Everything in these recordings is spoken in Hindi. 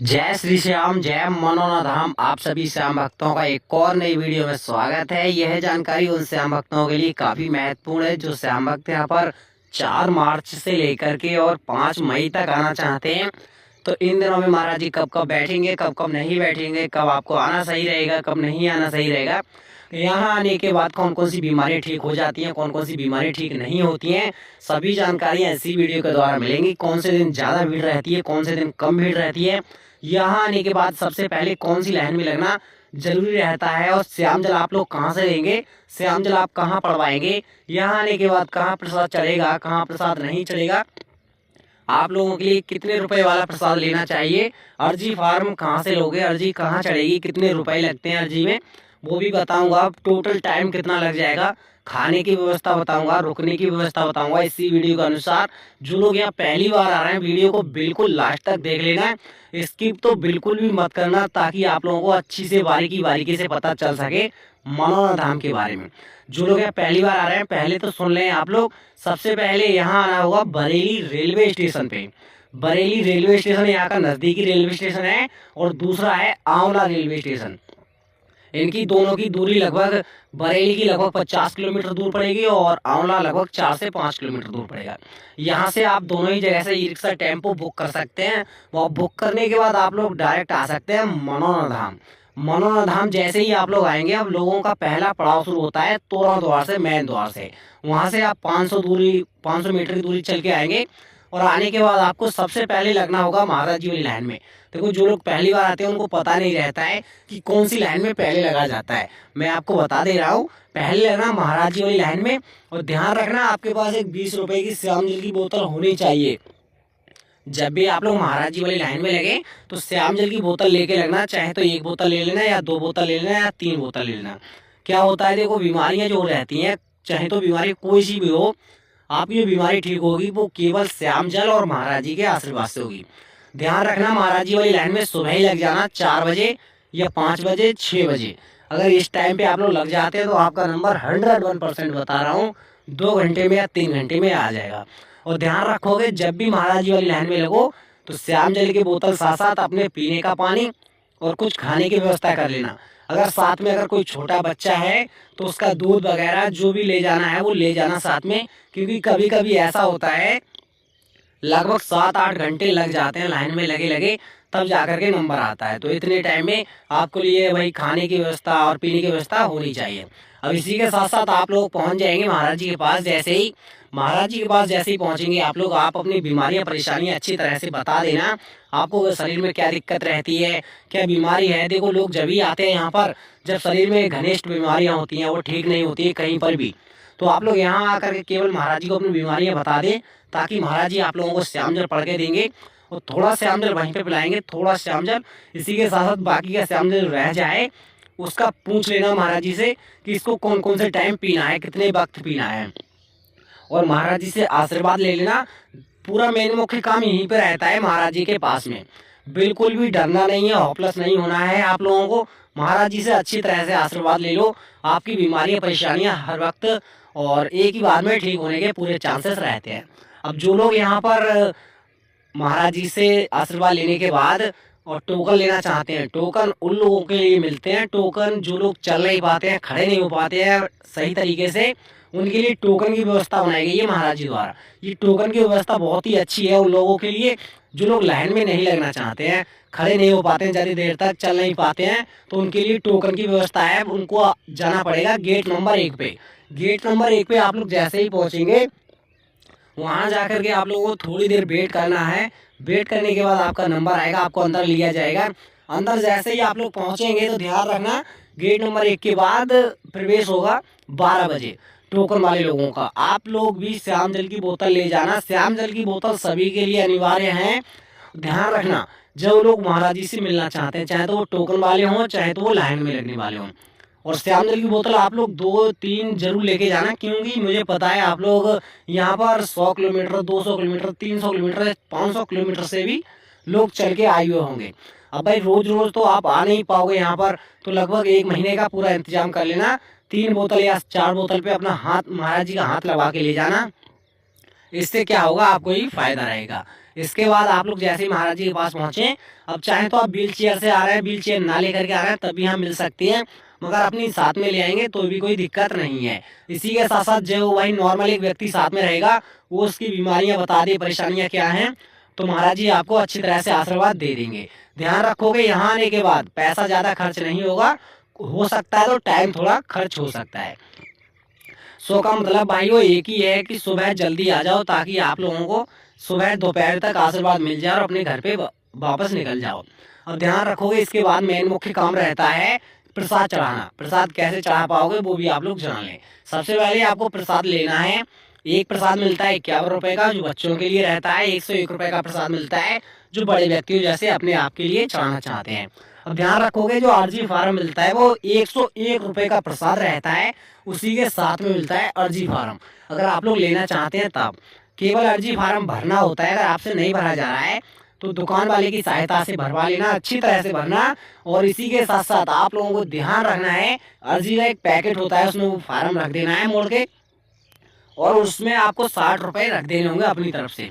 जय श्री श्याम, जय मनोनाथ धाम। आप सभी श्याम भक्तों का एक और नई वीडियो में स्वागत है। यह जानकारी उन श्याम भक्तों के लिए काफी महत्वपूर्ण है जो श्याम भक्त यहाँ पर 4 मार्च से लेकर के और 5 मई तक आना चाहते हैं। तो इन दिनों में महाराज जी कब कब बैठेंगे, कब कब नहीं बैठेंगे, कब आपको आना सही रहेगा, कब नहीं आना सही रहेगा, यहाँ आने के बाद कौन कौन सी बीमारियाँ ठीक हो जाती हैं, कौन कौन सी बीमारियाँ ठीक नहीं होती हैं, सभी जानकारियाँ इसी वीडियो के द्वारा मिलेंगी। कौन से दिन ज़्यादा भीड़ रहती है, कौन से दिन कम भीड़ रहती है, यहाँ आने के बाद सबसे पहले कौन सी लाइन में लगना जरूरी रहता है, और श्याम जल आप लोग कहाँ से लेंगे, श्याम जल आप कहाँ पड़वाएंगे, यहाँ आने के बाद कहाँ प्रसाद चलेगा, कहाँ प्रसाद नहीं चलेगा, आप लोगों के लिए कितने रुपए वाला प्रसाद लेना चाहिए, अर्जी फार्म कहाँ से लोगे, अर्जी कहाँ चढ़ेगी, कितने रुपए लगते हैं अर्जी में, वो भी बताऊंगा। टोटल टाइम कितना लग जाएगा, खाने की व्यवस्था बताऊंगा, रुकने की व्यवस्था बताऊंगा इसी वीडियो के अनुसार। जो लोग यहाँ पहली बार आ रहे हैं वीडियो को बिल्कुल लास्ट तक देख लेना है, स्किप तो बिल्कुल भी मत करना, ताकि आप लोगों को अच्छी से बारीकी बारीकी से पता चल सके मनोनाथ धाम के बारे में। जो लोग यहाँ पहली बार आ रहे हैं पहले तो सुन लें आप लोग। सबसे पहले यहाँ आना होगा बरेली रेलवे स्टेशन पे। बरेली रेलवे स्टेशन यहाँ का नज़दीकी रेलवे स्टेशन है, और दूसरा है आंवला रेलवे स्टेशन। इनकी दोनों की दूरी लगभग बरेली की लगभग 50 किलोमीटर दूर पड़ेगी, और आंवला लगभग 4 से 5 किलोमीटर दूर पड़ेगा। यहाँ से आप दोनों ही जगह से ई रिक्शा टेम्पो बुक कर सकते हैं। वो बुक करने के बाद आप लोग डायरेक्ट आ सकते हैं मनोनाथ धाम। मनोनाथ धाम जैसे ही आप लोग आएंगे, अब लोगों का पहला पड़ाव शुरू होता है तोरण द्वार से, मेन द्वार से। वहाँ से आप 500 मीटर की दूरी चल के आएंगे, और आने के बाद आपको सबसे पहले लगना होगा महाराज जी वाली लाइन में। देखो, जो लोग पहली बार आते हैं उनको पता नहीं रहता है कि कौन सी लाइन में पहले लगा जाता है। मैं आपको बता दे रहा हूँ, पहले लगना महाराज जी वाली लाइन में। और ध्यान रखना, आपके पास एक 20 रुपए की श्याम जल की बोतल होनी चाहिए। जब भी आप लोग महाराज जी वाली लाइन में लगे तो श्याम जल की बोतल लेके लगना, चाहे तो 1 बोतल ले लेना, या 2 बोतल ले लेना, या 3 बोतल ले लेना। क्या होता है, देखो, बीमारियां जो रहती हैं, चाहे तो बीमारी कोई सी भी हो, आपकी जो बीमारी ठीक होगी वो केवल श्याम जल और महाराज जी के आशीर्वाद से होगी। ध्यान रखना, महाराज जी वाली लाइन में सुबह ही लग जाना, 4 बजे या 5 बजे, 6 बजे। अगर इस टाइम पे आप लोग लग जाते हैं तो आपका नंबर 101% बता रहा हूँ 2 घंटे में या 3 घंटे में आ जाएगा। और ध्यान रखोगे, जब भी महाराज जी वाली लाइन में लगो तो श्याम जल की बोतल साथ साथ अपने पीने का पानी और कुछ खाने की व्यवस्था कर लेना। अगर साथ में अगर कोई छोटा बच्चा है तो उसका दूध वगैरह जो भी ले जाना है वो ले जाना साथ में, क्योंकि कभी कभी ऐसा होता है लगभग 7-8 घंटे लग जाते हैं लाइन में लगे लगे, तब जाकर के नंबर आता है। तो इतने टाइम में आपको लिए भाई खाने की व्यवस्था और पीने की व्यवस्था होनी चाहिए। अब इसी के साथ साथ आप लोग पहुंच जाएंगे महाराज जी के पास। जैसे ही महाराज जी के पास जैसे ही पहुंचेंगे आप लोग, आप अपनी बीमारियां परेशानियां अच्छी तरह से बता देना, आपको शरीर में क्या दिक्कत रहती है, क्या बीमारी है। देखो, लोग जब ही आते हैं यहाँ पर जब शरीर में घनिष्ठ बीमारियां होती हैं, वो ठीक नहीं होती है कहीं पर भी, तो आप लोग यहाँ आकर के केवल महाराज जी को अपनी बीमारियां बता दें, ताकि महाराज जी आप लोगों को श्याम जल पढ़ के देंगे, और थोड़ा श्याम जल वहीं पे पिलाएंगे, थोड़ा श्याम जल। इसी के साथ साथ बाकी का श्याम जल रह जाए उसका पूछ लेना महाराज जी से कि इसको कौन कौन से टाइम पीना है, कितने वक्त पीना है, और महाराज जी से आशीर्वाद ले लेना। पूरा मेन मुख्य काम यहीं पे रहता है महाराज जी के पास में। बिल्कुल भी डरना नहीं है, हॉपलेस नहीं होना है आप लोगों को। महाराज जी से अच्छी तरह से आशीर्वाद ले लो, आपकी बीमारियां परेशानियां हर वक्त और एक ही बार में ठीक होने के पूरे चांसेस रहते हैं। अब जो लोग यहाँ पर महाराज जी से आशीर्वाद लेने के बाद और टोकन लेना चाहते हैं, टोकन उन लोगों के लिए मिलते हैं। टोकन जो लोग चल नहीं पाते हैं, खड़े नहीं हो पाते हैं सही तरीके से, उनके लिए टोकन की व्यवस्था बनाई गई है महाराज जी द्वारा। ये टोकन की व्यवस्था बहुत ही अच्छी है उन लोगों के लिए जो लोग लाइन में नहीं लगना चाहते हैं, खड़े नहीं हो पाते हैं, ज़्यादा देर तक चल नहीं पाते हैं, तो उनके लिए टोकन की व्यवस्था है। उनको जाना पड़ेगा गेट नंबर 1 पे। गेट नंबर 1 पे आप लोग जैसे ही पहुँचेंगे, वहाँ जाकर के आप लोगों को थोड़ी देर वेट करना है। वेट करने के बाद आपका नंबर आएगा, आपको अंदर लिया जाएगा। अंदर जैसे ही आप लोग पहुँचेंगे तो ध्यान रखना, गेट नंबर 1 के बाद प्रवेश होगा 12 बजे टोकन वाले लोगों का। आप लोग भी श्याम जल की बोतल ले जाना। श्याम जल की बोतल सभी के लिए अनिवार्य है। ध्यान रखना, जो लोग महाराज जी से मिलना चाहते हैं, चाहे तो वो टोकन वाले हों, चाहे तो वो लाइन में लगने वाले हों, और श्याम जल की बोतल आप लोग 2-3 जरूर लेके जाना, क्योंकि मुझे पता है आप लोग यहाँ पर 100 किलोमीटर, 200 किलोमीटर, 300 किलोमीटर, 500 किलोमीटर से भी लोग चल के आए हुए होंगे। अब भाई रोज रोज तो आप आ नहीं पाओगे यहाँ पर, तो लगभग 1 महीने का पूरा इंतजाम कर लेना। 3 बोतल या 4 बोतल पे अपना हाथ महाराज जी का हाथ लगा के ले जाना। इससे क्या होगा, आपको ही फायदा रहेगा। इसके बाद आप लोग जैसे ही महाराज जी के पास पहुंचे, अब चाहे तो आप व्हील चेयर से आ रहे हैं, व्हील चेयर ना लेकर के आ रहे हैं तब भी हम मिल सकती हैं, मगर अपनी साथ में ले आएंगे तो भी कोई दिक्कत नहीं है। इसी के साथ साथ जो वही नॉर्मल एक व्यक्ति साथ में रहेगा, वो उसकी बीमारियां बता दे, परेशानियां क्या हैं, तो महाराज जी आपको अच्छी तरह से आशीर्वाद दे देंगे। ध्यान रखोगे यहाँ आने के बाद पैसा ज़्यादा खर्च नहीं होगा, हो सकता है तो टाइम थोड़ा खर्च हो सकता है। सो का मतलब भाइयों एक ही है कि सुबह जल्दी आ जाओ, ताकि आप लोगों को सुबह दोपहर तक आशीर्वाद मिल जाए और अपने घर पे वापस निकल जाओ। अब ध्यान रखोगे इसके बाद मेन मुख्य काम रहता है प्रसाद चढ़ाना। प्रसाद कैसे चढ़ा पाओगे वो भी आप लोग जान लें। सबसे पहले आपको प्रसाद लेना है। एक प्रसाद मिलता है 51 रुपए का, जो बच्चों के लिए रहता है। 101 रुपए का प्रसाद मिलता है जो बड़े व्यक्तियों जैसे अपने आप के लिए चढ़ाना चाहते हैं। अब ध्यान रखोगे जो अर्जी फार्म मिलता है वो 101 रुपए का प्रसाद रहता है, उसी के साथ में मिलता है अर्जी फार्म। अगर आप लोग लेना चाहते हैं तब केवल अर्जी फार्म भरना होता है। अगर आपसे नहीं भरा जा रहा है तो दुकान वाले की सहायता से भरवा लेना, अच्छी तरह से भरना। और इसी के साथ साथ आप लोगों को ध्यान रखना है, अर्जी का एक पैकेट होता है उसमें वो फार्म रख देना है मोड़ के, और उसमें आपको 60 रुपए रख देने होंगे अपनी तरफ से।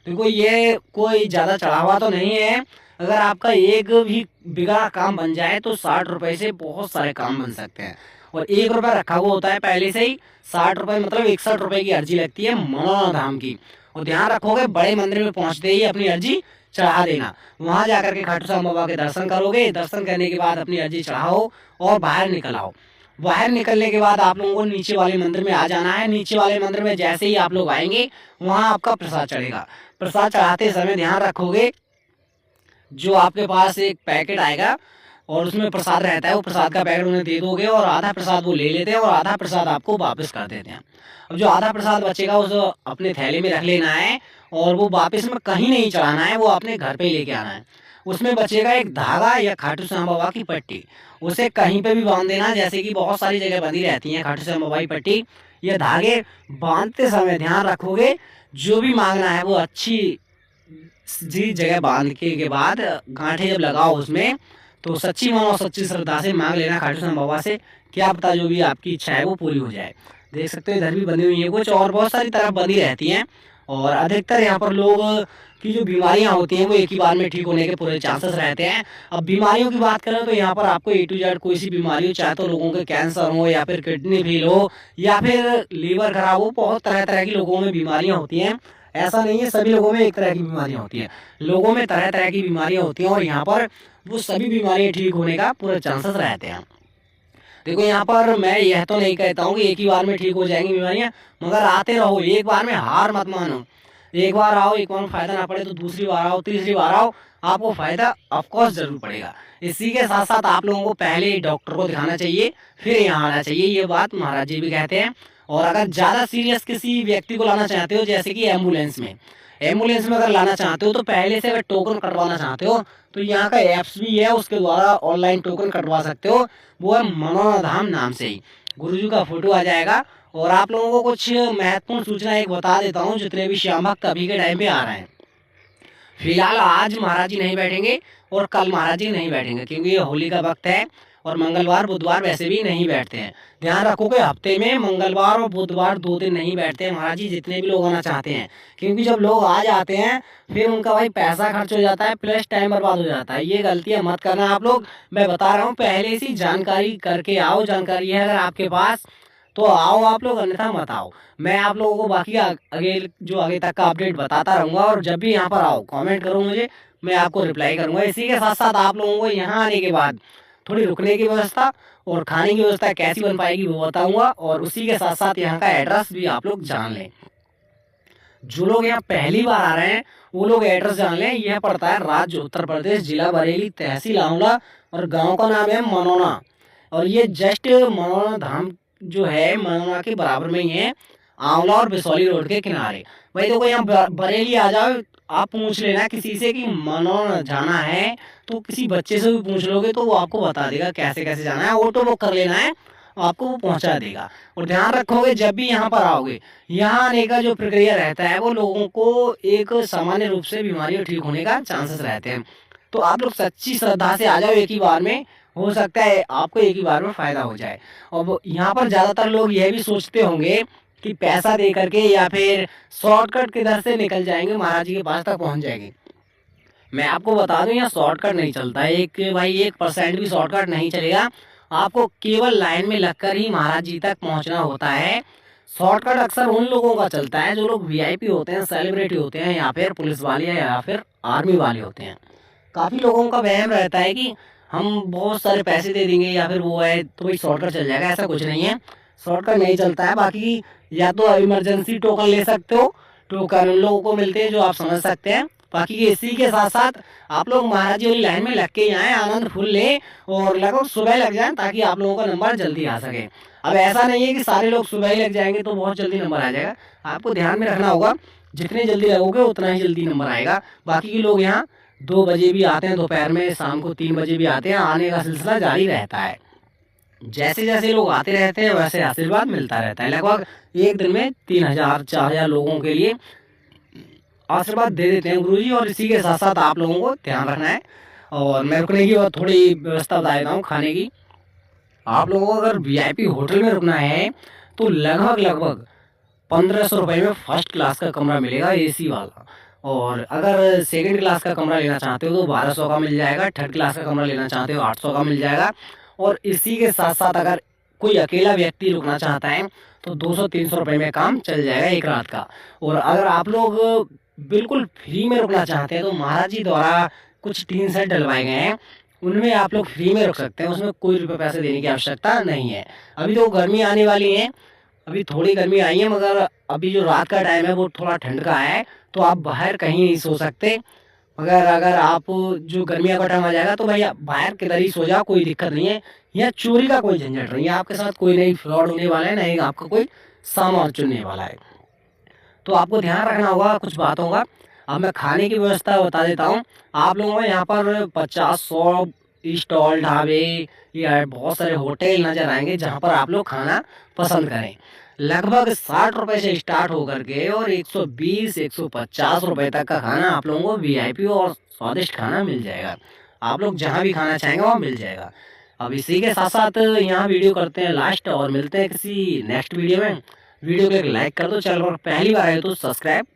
देखो ये कोई ज़्यादा चढ़ावा तो नहीं है, अगर आपका एक भी बिगड़ा काम बन जाए तो 60 रुपए से बहुत सारे काम बन सकते हैं। और 1 रुपया रखा हुआ होता है पहले से ही, 60 रुपए मतलब 61 रुपए की अर्जी लगती है मनोना धाम की। और ध्यान रखोगे बड़े मंदिर में पहुंचते ही अपनी अर्जी चढ़ा देना। वहां जाकर के खाटू श्याम बाबा के दर्शन करोगे, दर्शन करने के बाद अपनी अर्जी चढ़ाओ और बाहर निकल आओ। बाहर निकलने के बाद आप लोगों को नीचे वाले मंदिर में आ जाना है। नीचे वाले मंदिर में जैसे ही आप लोग आएंगे वहां आपका प्रसाद चढ़ेगा। प्रसाद चढ़ाते समय ध्यान रखोगे जो आपके पास एक पैकेट आएगा और उसमें प्रसाद रहता है, वो प्रसाद का पैकेट उन्हें दे दोगे और आधा प्रसाद वो ले लेते हैं और आधा प्रसाद आपको वापस कर देते हैं। अब जो आधा प्रसाद बचेगा उसे अपने थैले में रख लेना है और वो वापस में कहीं नहीं चढ़ाना है, वो अपने घर पे लेके आना है। उसमें बचेगा एक धागा या खाटू श्याम बाबा की पट्टी, उसे कहीं पे भी बांध देना। जैसे कि बहुत सारी जगह बंधी रहती है खाटू श्याम बाबा की पट्टी, ये धागे बांधते समय ध्यान रखोगे जो भी मांगना है वो अच्छी जी जगह बांध के बाद गांठे जब लगाओ उसमें, तो सच्ची मन और सच्ची श्रद्धा से मांग लेना खाटू श्याम बाबा से, क्या पता जो भी आपकी इच्छा है वो पूरी हो जाए। देख सकते हो इधर भी बंधी हुई है कुछ, और बहुत सारी तरफ बंधी रहती हैं। और अधिकतर यहाँ पर लोग की जो बीमारियां होती हैं वो एक ही बार में ठीक होने के पूरे चांसेस रहते हैं। अब बीमारियों की बात करें तो यहाँ पर आपको A to Z कोई सी बीमारी हो, चाहे तो लोगों के कैंसर हो या फिर किडनी फेल हो या फिर लीवर खराब हो, बहुत तरह तरह की लोगों में बीमारियां होती हैं। ऐसा नहीं है सभी लोगों में एक तरह की बीमारियां होती हैं, लोगों में तरह तरह की बीमारियां होती हैं और यहाँ पर वो सभी बीमारियां ठीक होने का पूरे चांसेस रहते हैं। देखो यहाँ पर मैं यह तो नहीं कहता हूँ कि एक ही बार में ठीक हो जाएंगी बीमारियां, मगर आते रहो, एक बार में हार मत मानो। एक बार आओ, एक बार में फायदा ना पड़े तो दूसरी बार आओ, तीसरी बार आओ, आपको फायदा ऑफकोर्स जरूर पड़ेगा। इसी के साथ साथ आप लोगों को पहले डॉक्टर को दिखाना चाहिए फिर यहाँ आना चाहिए, ये बात महाराज जी भी कहते हैं। और अगर ज़्यादा सीरियस किसी व्यक्ति को लाना चाहते हो, जैसे कि एम्बुलेंस में अगर लाना चाहते हो तो पहले से अगर टोकन कटवाना चाहते हो तो यहाँ का ऐप्स भी है, उसके द्वारा ऑनलाइन टोकन कटवा सकते हो। वो है मनोना धाम नाम से ही, गुरुजी का फोटो आ जाएगा। और आप लोगों को कुछ महत्वपूर्ण सूचना एक बता देता हूँ, जितने भी श्याम भक्त अभी के टाइम पे आ रहे हैं। फिलहाल आज महाराज जी नहीं बैठेंगे और कल महाराज जी नहीं बैठेंगे, क्योंकि ये होली का वक्त है और मंगलवार बुधवार वैसे भी नहीं बैठते हैं। ध्यान रखोगे हफ्ते में मंगलवार और बुधवार 2 दिन नहीं बैठते हैं महाराज जी, जितने भी लोग आना चाहते हैं। क्योंकि जब लोग आ जाते हैं फिर उनका भाई पैसा खर्च हो जाता है प्लस टाइम बर्बाद हो जाता है। ये गलतियां मत करना आप लोग, मैं बता रहा हूँ पहले से जानकारी करके आओ। जानकारी है अगर आपके पास तो आओ आप लोग, अन्यथा मत आओ। मैं आप लोगों को बाकी आगे तक का अपडेट बताता रहूँगा। और जब भी यहाँ पर आओ कमेंट करो मुझे, मैं आपको रिप्लाई करूँगा। इसी के साथ साथ आप लोगों को यहाँ आने के बाद थोड़ी रुकने की व्यवस्था और खाने की व्यवस्था कैसी बन पाएगी वो बताऊँगा। और उसी के साथ साथ यहाँ का एड्रेस भी आप लोग जान लें। जो लोग यहाँ पहली बार आ रहे हैं वो लोग एड्रेस जान लें। यह पड़ता है राज्य उत्तर प्रदेश, जिला बरेली, तहसील आंवला और गाँव का नाम है मनोना। और ये जस्ट मनोना धाम जो है मनोना के बराबर में ही है, आंवला और बिसौली रोड के किनारे। भाई देखो यहाँ बरेली आ जाओ, आप पूछ लेना किसी से कि मनोना जाना है, तो किसी बच्चे से भी पूछ लोगे तो वो आपको बता देगा कैसे कैसे जाना है। ऑटो बुक कर लेना है, आपको वो पहुंचा देगा। और ध्यान रखोगे जब भी यहाँ पर आओगे, यहाँ आने का जो प्रक्रिया रहता है वो लोगों को एक सामान्य रूप से बीमारी ठीक होने का चांसेस रहते हैं। तो आप लोग सच्ची श्रद्धा से आ जाओ एक ही बार में, हो सकता है आपको एक ही बार में फायदा हो जाए। और यहाँ पर ज़्यादातर लोग यह भी सोचते होंगे कि पैसा दे करके या फिर शॉर्टकट किधर से निकल जाएंगे, महाराज जी के पास तक पहुंच जाएंगे। मैं आपको बता दूं यहाँ शॉर्टकट नहीं चलता है, एक भाई 1% भी शॉर्टकट नहीं चलेगा। आपको केवल लाइन में लगकर ही महाराज जी तक पहुंचना होता है। शॉर्टकट अक्सर उन लोगों का चलता है जो लोग वीआईपी होते हैं, सेलिब्रिटी होते हैं, या फिर पुलिस वाले या फिर आर्मी वाले होते हैं। काफ़ी लोगों का वहम रहता है कि हम बहुत सारे पैसे दे देंगे या फिर वो है तो भाई शॉर्टकट चल जाएगा, ऐसा कुछ नहीं है, शॉर्टकट नहीं चलता है। बाकी या तो इमरजेंसी टोकन ले सकते हो, टोकन उन लोगों को मिलते हैं जो आप समझ सकते हैं। बाकी इसी के साथ साथ आप लोग महाराज जी वाली लाइन में लग के ही आए, आनंद फुल ले और लगभग सुबह लग जाए ताकि आप लोगों का नंबर जल्दी आ सके। अब ऐसा नहीं है कि सारे लोग सुबह ही लग जाएंगे तो बहुत जल्दी नंबर आ जाएगा, आपको ध्यान में रखना होगा जितने जल्दी लगोगे उतना ही जल्दी नंबर आएगा। बाकी के लोग यहाँ 2 बजे भी आते हैं, दोपहर में, शाम को 3 बजे भी आते हैं, आने का सिलसिला जारी रहता है। जैसे जैसे लोग आते रहते हैं वैसे आशीर्वाद मिलता रहता है। लगभग एक दिन में 3000-4000 लोगों के लिए आशीर्वाद दे देते हैं गुरुजी। और इसी के साथ साथ आप लोगों को ध्यान रखना है। और मैं रुकने की और थोड़ी व्यवस्था बता देता हूँ खाने की। आप लोगों को अगर वीआईपी होटल में रुकना है तो लगभग 1500 रुपये में फर्स्ट क्लास का कमरा मिलेगा, एसी वाला। और अगर सेकंड क्लास का कमरा लेना चाहते हो तो 1200 का मिल जाएगा, थर्ड क्लास का कमरा लेना चाहते हो 800 का मिल जाएगा। और इसी के साथ साथ अगर कोई अकेला व्यक्ति रुकना चाहता है तो 200-300 रुपये में काम चल जाएगा एक रात का। और अगर आप लोग बिल्कुल फ्री में रुकना चाहते हैं तो महाराज जी द्वारा कुछ टीन सेट डलवाए गए हैं, उनमें आप लोग फ्री में रुक सकते हैं, उसमें कोई रुपये पैसे देने की आवश्यकता नहीं है। अभी तो गर्मी आने वाली है, अभी थोड़ी गर्मी आई है, मगर अभी जो रात का टाइम है वो थोड़ा ठंड का है, तो आप बाहर कहीं नहीं सो सकते। मगर अगर आप जो गर्मियों का टाइम आ जाएगा तो भैया बाहर किधर ही सो जाओ, कोई दिक्कत नहीं है। यहाँ चोरी का कोई झंझट नहीं है, आपके साथ कोई नहीं फ्रॉड होने वाला है, नहीं आपका कोई सामान चुनने वाला है। तो आपको ध्यान रखना होगा कुछ बातों का। अब मैं खाने की व्यवस्था बता देता हूँ। आप लोगों को यहाँ पर 50-100 स्टॉल, ढाबे या बहुत सारे होटल नजर आएंगे जहाँ पर आप लोग खाना पसंद करें। लगभग 60 रुपये से स्टार्ट होकर के और 120-150 रुपये तक का खाना आप लोगों को वीआईपी और स्वादिष्ट खाना मिल जाएगा। आप लोग जहाँ भी खाना चाहेंगे वहाँ मिल जाएगा। अब इसी के साथ साथ यहाँ वीडियो करते हैं लास्ट और मिलते हैं किसी नेक्स्ट वीडियो में। वीडियो को एक लाइक कर दो, चैनल पर पहली बार आए तो सब्सक्राइब